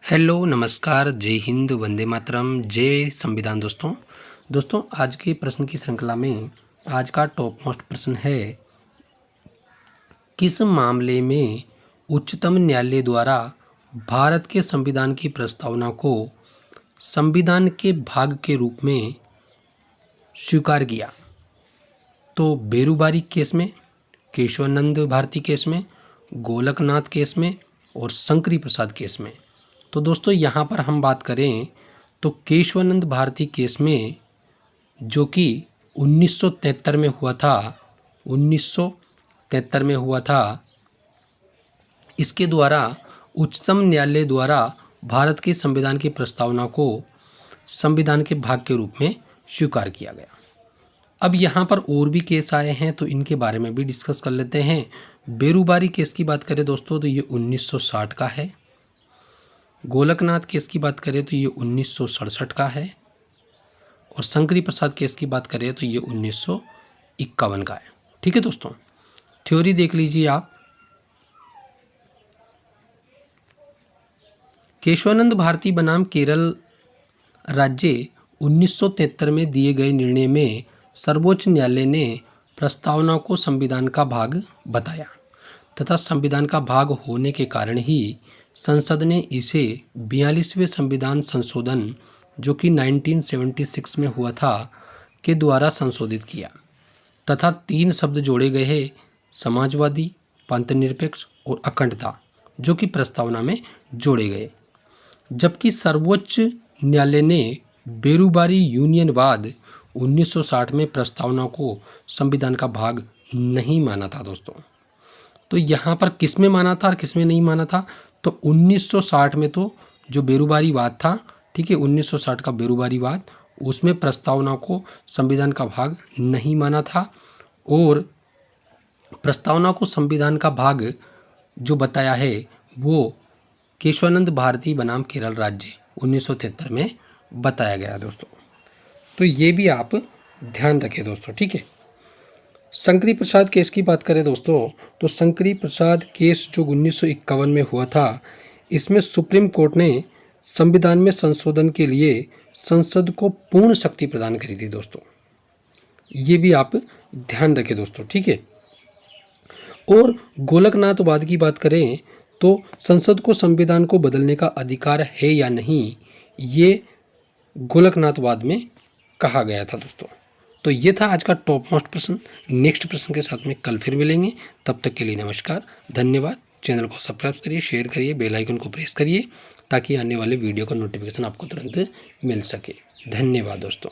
Hello, नमस्कार, जय हिंद, वंदे मातरम, जय संविधान। दोस्तों आज के प्रश्न की श्रृंखला में आज का टॉप मोस्ट प्रश्न है, किस मामले में उच्चतम न्यायालय द्वारा भारत के संविधान की प्रस्तावना को संविधान के भाग के रूप में स्वीकार किया? तो बेरूबारी केस में, केशवानंद भारती केस में, गोलकनाथ केस में और शंकरी प्रसाद केस में। तो दोस्तों यहाँ पर हम बात करें तो केशवानंद भारती केस में, जो कि 1973 में हुआ था, 1973 में हुआ था, इसके द्वारा उच्चतम न्यायालय द्वारा भारत के संविधान की प्रस्तावना को संविधान के भाग के रूप में स्वीकार किया गया। अब यहाँ पर और भी केस आए हैं तो इनके बारे में भी डिस्कस कर लेते हैं। बेरूबारी केस की बात करें दोस्तों तो ये 1960 का है। गोलकनाथ केस की बात करें तो ये 1967 का है और शंकरी प्रसाद केस की बात करें तो ये 1951 का है। ठीक है दोस्तों, थ्योरी देख लीजिए आप। केशवानंद भारती बनाम केरल राज्य 1973 में दिए गए निर्णय में सर्वोच्च न्यायालय ने प्रस्तावना को संविधान का भाग बताया तथा संविधान का भाग होने के कारण ही संसद ने इसे 42वें संविधान संशोधन, जो कि 1976 में हुआ था, के द्वारा संशोधित किया तथा 3 शब्द जोड़े गए हैं, समाजवादी, पंथनिरपेक्ष और अखंडता, जो कि प्रस्तावना में जोड़े गए। जबकि सर्वोच्च न्यायालय ने बेरूबारी यूनियनवाद 1960 में प्रस्तावना को संविधान का भाग नहीं माना था दोस्तों। तो यहाँ पर किस में माना था और किस में नहीं माना था? तो 1960 में तो जो बेरूबारीवाद था, ठीक है, 1960 का बेरूबारीवाद, उसमें प्रस्तावना को संविधान का भाग नहीं माना था और प्रस्तावना को संविधान का भाग जो बताया है वो केशवानंद भारती बनाम केरल राज्य 1973 में बताया गया दोस्तों। तो ये भी आप ध्यान रखें दोस्तों, ठीक है। शंकरी प्रसाद केस की बात करें दोस्तों तो शंकरी प्रसाद केस जो 1951 में हुआ था, इसमें सुप्रीम कोर्ट ने संविधान में संशोधन के लिए संसद को पूर्ण शक्ति प्रदान करी थी दोस्तों। ये भी आप ध्यान रखें दोस्तों, ठीक है। और गोलकनाथवाद की बात करें तो संसद को संविधान को बदलने का अधिकार है या नहीं, ये गोलकनाथवाद में कहा गया था दोस्तों। तो ये था आज का टॉप मोस्ट प्रश्न। नेक्स्ट प्रश्न के साथ में कल फिर मिलेंगे, तब तक के लिए नमस्कार, धन्यवाद। चैनल को सब्सक्राइब करिए, शेयर करिए, बेल आइकन को प्रेस करिए ताकि आने वाले वीडियो का नोटिफिकेशन आपको तुरंत मिल सके। धन्यवाद दोस्तों।